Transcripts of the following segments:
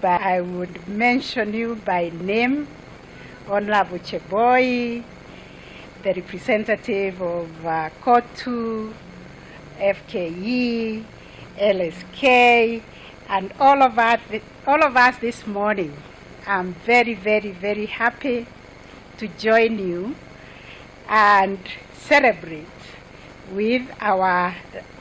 I would mention you by name, Honorable Cheboy, the representative of KOTU, FKE, LSK, and all of us this morning. I'm very, very, very happy to join you and celebrate with our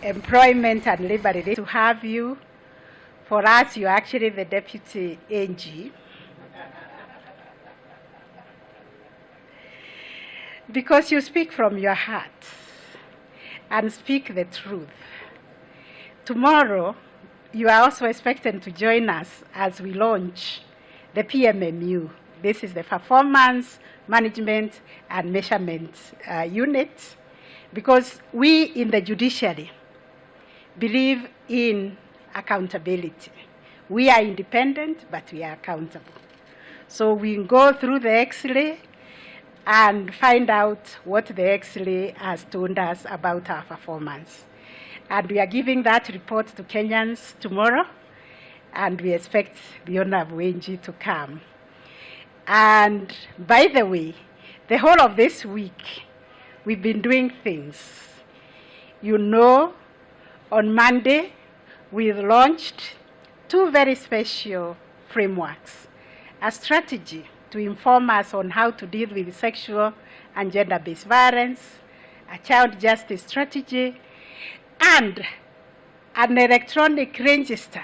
employment and labor relations. To have you, for us, you're actually the deputy AG. Because you speak from your heart and speak the truth. Tomorrow, you are also expected to join us as we launch the PMMU. This is the Performance Management and Measurement Unit, because we in the judiciary believe in accountability. We are independent, but we are accountable. So we go through the X-ray and find out what the X-ray has told us about our performance. And we are giving that report to Kenyans tomorrow, and we expect the Honorable Wenji to come. And by the way, the whole of this week, we've been doing things. You know, on Monday, we launched 2 very special frameworks, a strategy to inform us on how to deal with sexual and gender-based violence, a child justice strategy, and an electronic register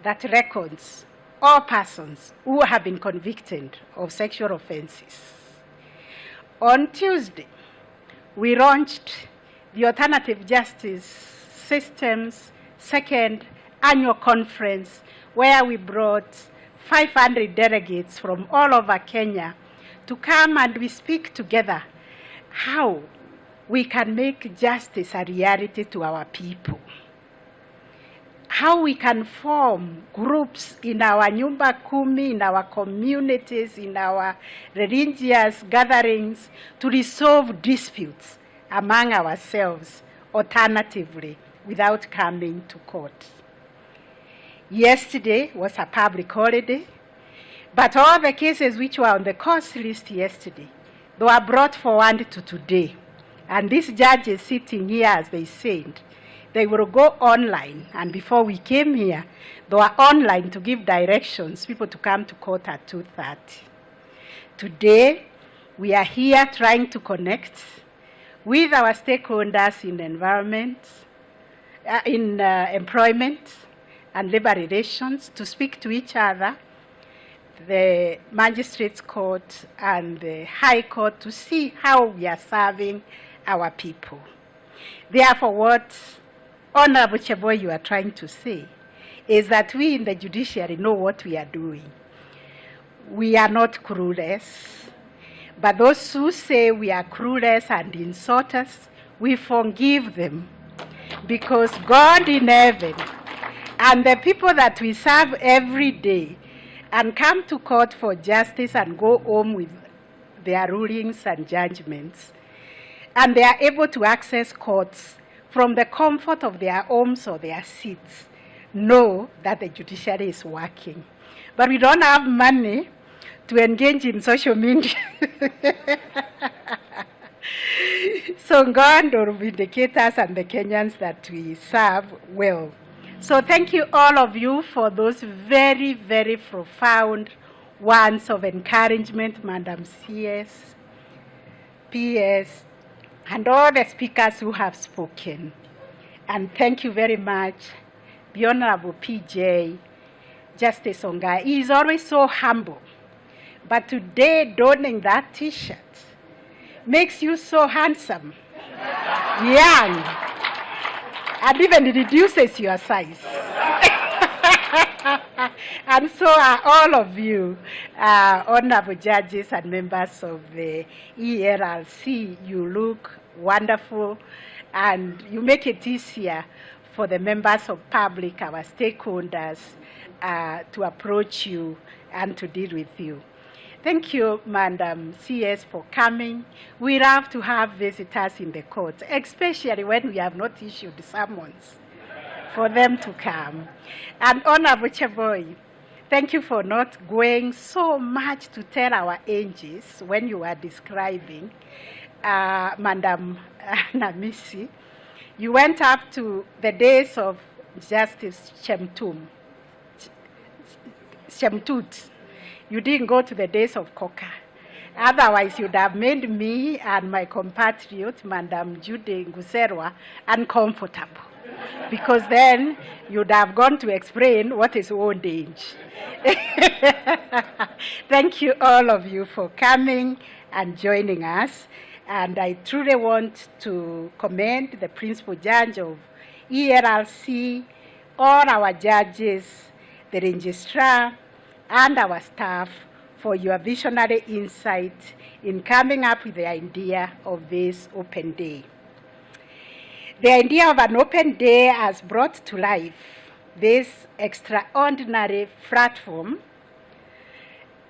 that records all persons who have been convicted of sexual offenses. On Tuesday, we launched the Alternative Justice Systems second annual conference, where we brought 500 delegates from all over Kenya to come and we speak together how we can make justice a reality to our people. How we can form groups in our nyumba kumi, in our communities, in our religious gatherings to resolve disputes among ourselves alternatively without coming to court. Yesterday was a public holiday, but all the cases which were on the court list yesterday, they were brought forward to today. And these judges sitting here, as they said, they will go online. And before we came here, they were online to give directions, people to come to court at 2:30. Today, we are here trying to connect with our stakeholders in environment, in employment and labor relations to speak to each other, the Magistrates Court and the High Court, to see how we are serving our people. Therefore, what Honorable Cheboy, you are trying to say is that we in the judiciary know what we are doing. We are not clueless, but those who say we are clueless and insult us, we forgive them, because God in heaven and the people that we serve every day and come to court for justice and go home with their rulings and judgments, and they are able to access courts from the comfort of their homes or their seats, know that the judiciary is working. But we don't have money to engage in social media. So God will vindicate us and the Kenyans that we serve well. So thank you all of you for those very, very profound words of encouragement, Madam CS, PS, and all the speakers who have spoken. And thank you very much, the Honorable PJ, Justice Onga. He is always so humble. But today, donning that T-shirt makes you so handsome, young, and even reduces your size. And so are all of you, honorable judges and members of the ERLC. You look wonderful, and you make it easier for the members of public, our stakeholders, to approach you and to deal with you. Thank you, Madam CS, for coming. We love to have visitors in the court, especially when we have not issued summons for them to come. And Honorable Cheboy, Thank you for not going so much to tell our ages when you were describing Madam Namisi. You went up to the days of Justice Shemtut. You didn't go to the days of Koka. Otherwise, you'd have made me and my compatriot, Madam Jude Nguserwa, uncomfortable. Because then you'd have gone to explain what is old age. Thank you, all of you, for coming and joining us. And I truly want to commend the principal judge of ERLC, all our judges, the registrar, and our staff for your visionary insight in coming up with the idea of this open day. The idea of an open day has brought to life this extraordinary platform,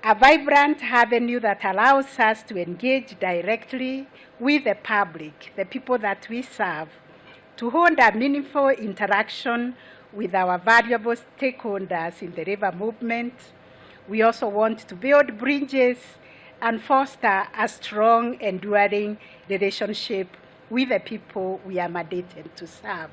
a vibrant avenue that allows us to engage directly with the public, the people that we serve, to hold a meaningful interaction with our valuable stakeholders in the river movement. We also want to build bridges and foster a strong, enduring relationship with the people we are mandated to serve.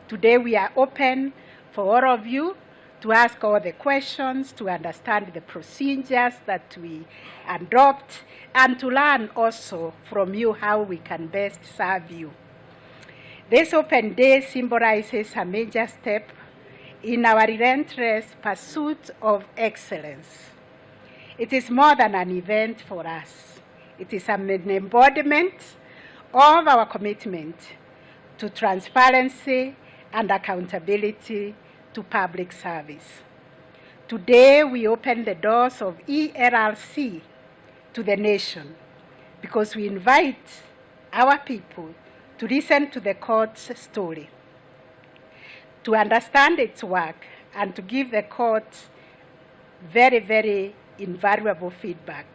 Today we are open for all of you to ask all the questions, to understand the procedures that we adopt, and to learn also from you how we can best serve you. This open day symbolizes a major step in our relentless pursuit of excellence. It is more than an event for us. It is an embodiment of our commitment to transparency and accountability to public service. Today, we open the doors of ERLC to the nation because we invite our people to listen to the court's story, to understand its work, and to give the court very, very invaluable feedback.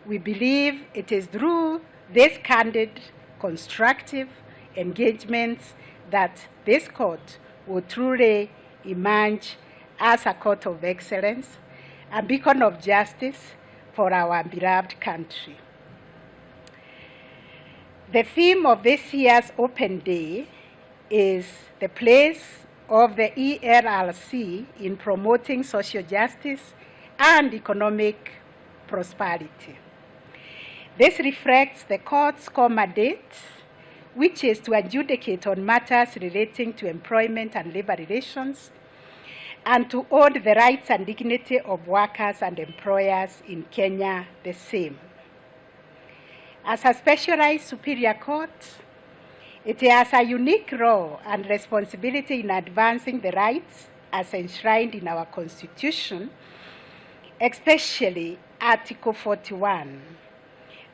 We believe it is through these candid, constructive engagements that this court will truly emerge as a court of excellence, a beacon of justice for our beloved country. The theme of this year's Open Day is the place of the ERLC in promoting social justice and economic prosperity. This reflects the court's core mandate, which is to adjudicate on matters relating to employment and labor relations, and to hold the rights and dignity of workers and employers in Kenya the same. As a specialized superior court, it has a unique role and responsibility in advancing the rights as enshrined in our Constitution, especially Article 41.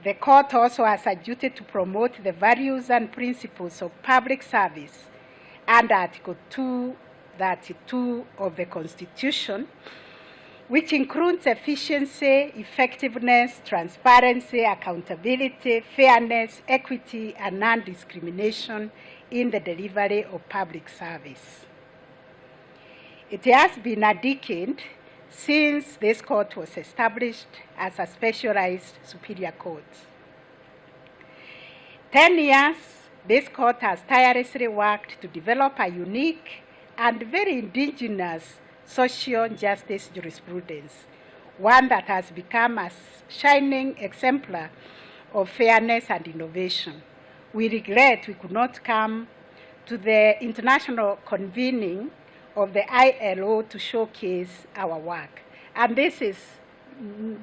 The court also has a duty to promote the values and principles of public service under Article 232 of the Constitution, which includes efficiency, effectiveness, transparency, accountability, fairness, equity, and non-discrimination in the delivery of public service. It has been a decade since this court was established as a specialized superior court. 10 years, this court has tirelessly worked to develop a unique and very indigenous social justice jurisprudence, one that has become a shining exemplar of fairness and innovation. We regret we could not come to the international convening of the ILO to showcase our work. And this is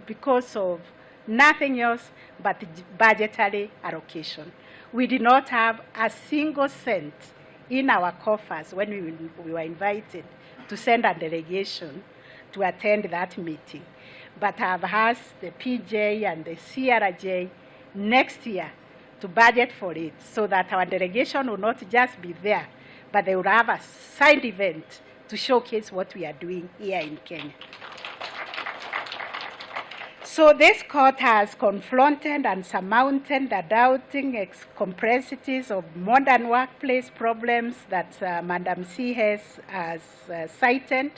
because of nothing else but budgetary allocation. We did not have a single cent in our coffers when we were invited to send a delegation to attend that meeting. But I've asked the PJ and the CRJ next year to budget for it so that our delegation will not just be there, but they will have a side event to showcase what we are doing here in Kenya. So this court has confronted and surmounted the doubting complexities of modern workplace problems that Madam C has cited,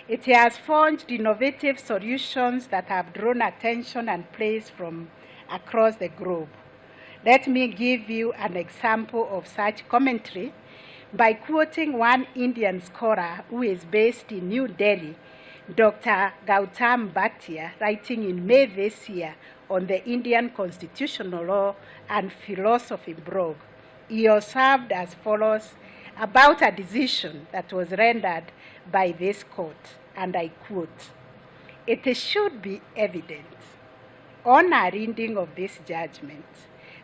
It has forged innovative solutions that have drawn attention and praise from across the globe. Let me give you an example of such commentary by quoting one Indian scholar who is based in New Delhi, Dr. Gautam Bhatia, writing in May this year on the Indian Constitutional Law and Philosophy blog. He observed as follows about a decision that was rendered by this court, and I quote, "It should be evident on a reading of this judgment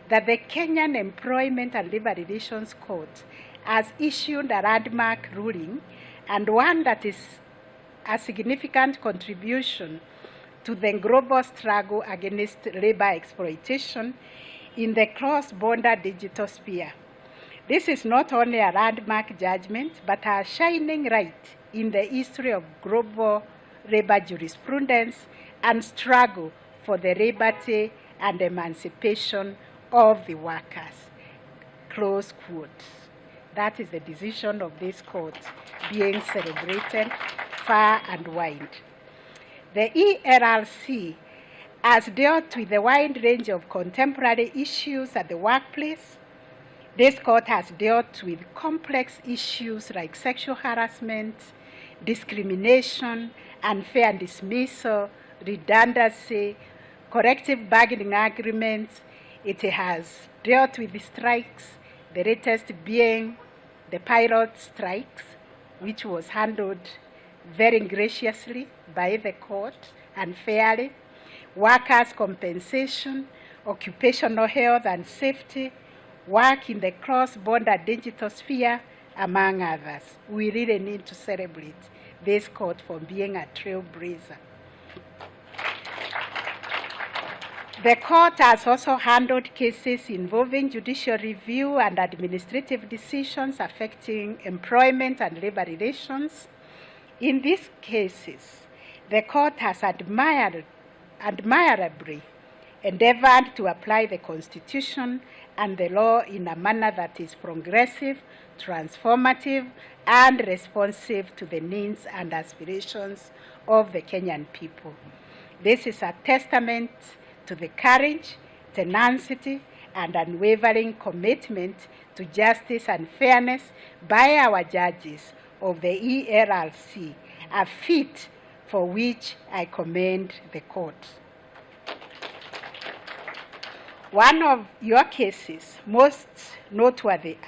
that the Kenyan Employment and Labor Relations Court has issued a landmark ruling, and one that is a significant contribution to the global struggle against labor exploitation in the cross-border digital sphere. This is not only a landmark judgment, but a shining light in the history of global labor jurisprudence and struggle for the liberty and emancipation of the workers." Close quote. That is the decision of this court being celebrated far and wide. The ELRC has dealt with a wide range of contemporary issues at the workplace. This court has dealt with complex issues like sexual harassment, discrimination, unfair dismissal, redundancy, collective bargaining agreements. It has dealt with the strikes, the latest being the pilot strikes, which was handled very graciously by the court and fairly, workers' compensation, occupational health and safety, work in the cross-border digital sphere, among others. We really need to celebrate this court for being a trailblazer. The court has also handled cases involving judicial review and administrative decisions affecting employment and labor relations. In these cases, the court has admirably endeavored to apply the Constitution and the law in a manner that is progressive, transformative, and responsive to the needs and aspirations of the Kenyan people. This is a testament to the courage, tenacity, and unwavering commitment to justice and fairness by our judges of the ELRC, a feat for which I commend the court. One of your cases' most noteworthy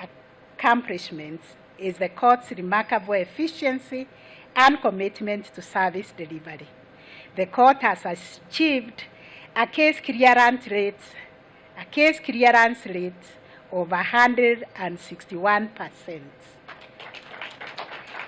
accomplishments is the court's remarkable efficiency and commitment to service delivery. The court has achieved a case clearance rate of 161%,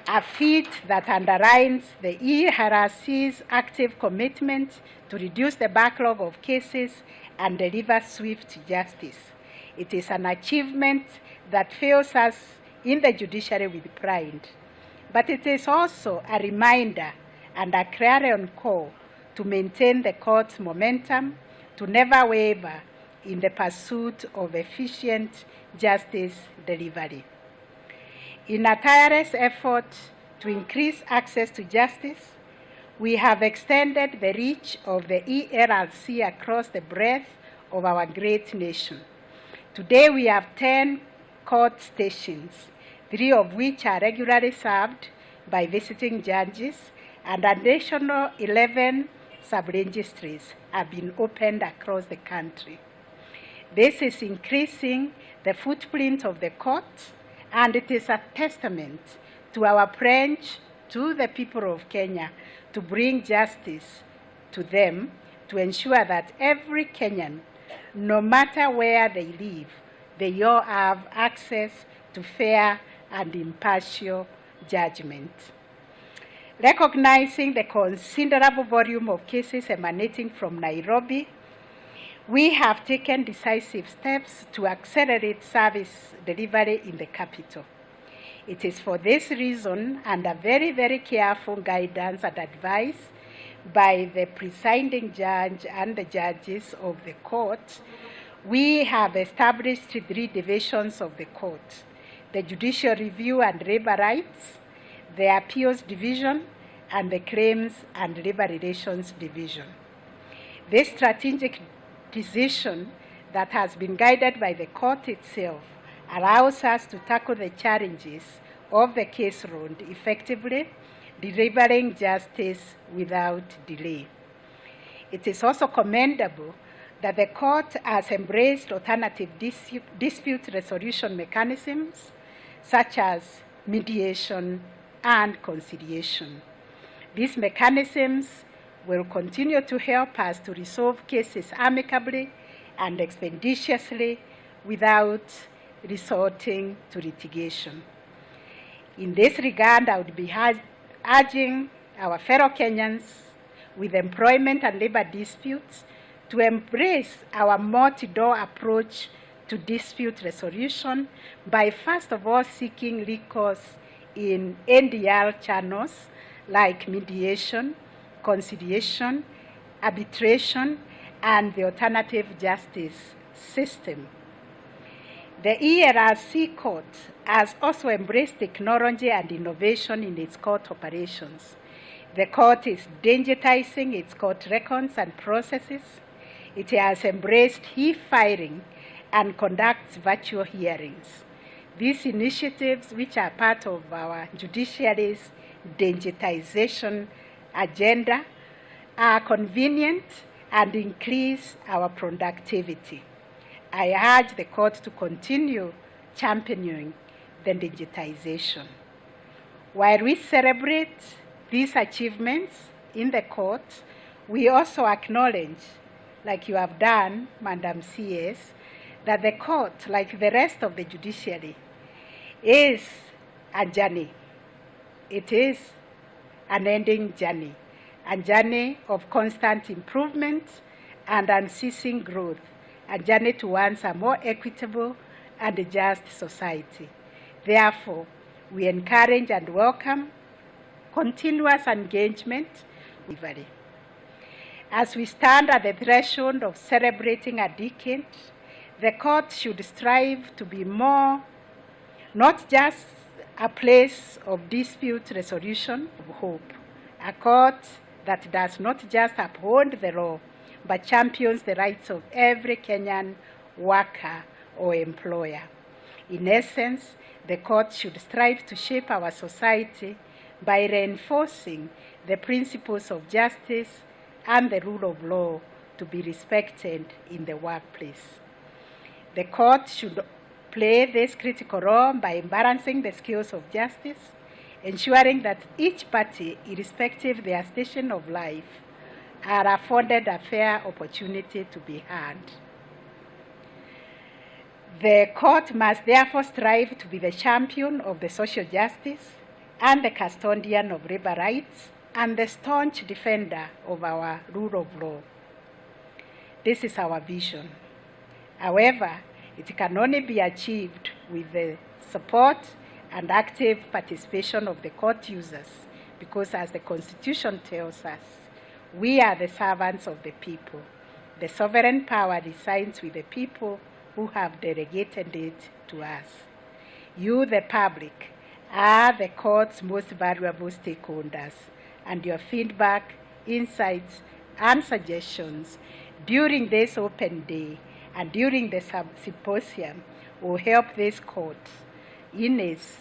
a feat that underlines the ELRC's active commitment to reduce the backlog of cases and deliver swift justice. It is an achievement that fills us in the judiciary with pride, but it is also a reminder and a clarion call to maintain the court's momentum, to never waver in the pursuit of efficient justice delivery. In a tireless effort to increase access to justice, we have extended the reach of the ELRC across the breadth of our great nation. Today we have 10 court stations, 3 of which are regularly served by visiting judges, and additional 11 sub-registries have been opened across the country. This is increasing the footprint of the court, and it is a testament to our pledge to the people of Kenya to bring justice to them, to ensure that every Kenyan, no matter where they live, they all have access to fair and impartial judgment. Recognizing the considerable volume of cases emanating from Nairobi, we have taken decisive steps to accelerate service delivery in the capital. It is for this reason, under very, very careful guidance and advice by the presiding judge and the judges of the court, we have established 3 divisions of the court: the Judicial Review and Labor Rights, the Appeals Division, and the Claims and Labor Relations Division. This strategic decision that has been guided by the court itself allows us to tackle the challenges of the case load effectively, delivering justice without delay. It is also commendable that the court has embraced alternative dispute resolution mechanisms such as mediation and conciliation. These mechanisms will continue to help us to resolve cases amicably and expeditiously without resorting to litigation. In this regard, I would be urging our fellow Kenyans with employment and labor disputes to embrace our multi-door approach to dispute resolution by first of all seeking recourse in NDR channels like mediation, conciliation, arbitration, and the alternative justice system. The ERRC Court has also embraced technology and innovation in its court operations. The court is digitizing its court records and processes. It has embraced e-filing and conducts virtual hearings. These initiatives, which are part of our judiciary's digitization agenda, are convenient and increase our productivity. I urge the court to continue championing the digitization. While we celebrate these achievements in the court, we also acknowledge, like you have done, Madam CS, that the court, like the rest of the judiciary, is a journey. It is an ending journey, a journey of constant improvement and unceasing growth, a journey towards a more equitable and just society. Therefore, we encourage and welcome continuous engagement with everybody. As we stand at the threshold of celebrating a decade, the court should strive to be more, not just a place of dispute resolution, of hope, a court that does not just uphold the law, but champions the rights of every Kenyan worker or employer. In essence, the court should strive to shape our society by reinforcing the principles of justice and the rule of law to be respected in the workplace. The court should play this critical role by balancing the scales of justice, ensuring that each party, irrespective of their station of life, are afforded a fair opportunity to be heard. The court must therefore strive to be the champion of the social justice and the custodian of labor rights and the staunch defender of our rule of law. This is our vision. However, it can only be achieved with the support and active participation of the court users, because as the Constitution tells us, we are the servants of the people. The sovereign power resides with the people who have delegated it to us. You, the public, are the court's most valuable stakeholders, and your feedback, insights, and suggestions during this open day and during the symposium will help this court in its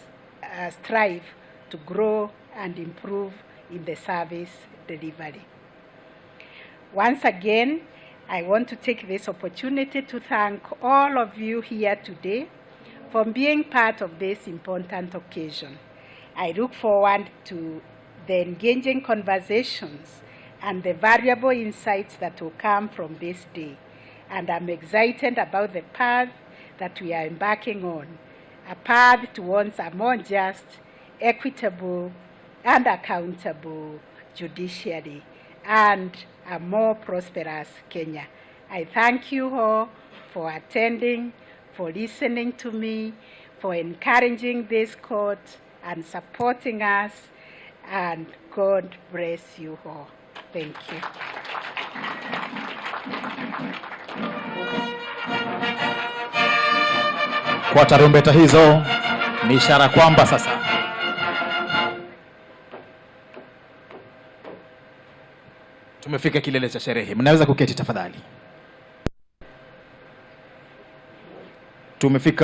strive to grow and improve in the service delivery. Once again, I want to take this opportunity to thank all of you here today for being part of this important occasion. I look forward to the engaging conversations and the valuable insights that will come from this day. And I'm excited about the path that we are embarking on, a path towards a more just, equitable, and accountable judiciary, and a more prosperous Kenya. I thank you all for attending, for listening to me, for encouraging this court and supporting us, and God bless you all. Thank you. Kwa tarumbeta hizo ni ishara kwamba sasa Tumefika kilele cha sherehe. Mnaweza kuketi tafadhali. Tumefika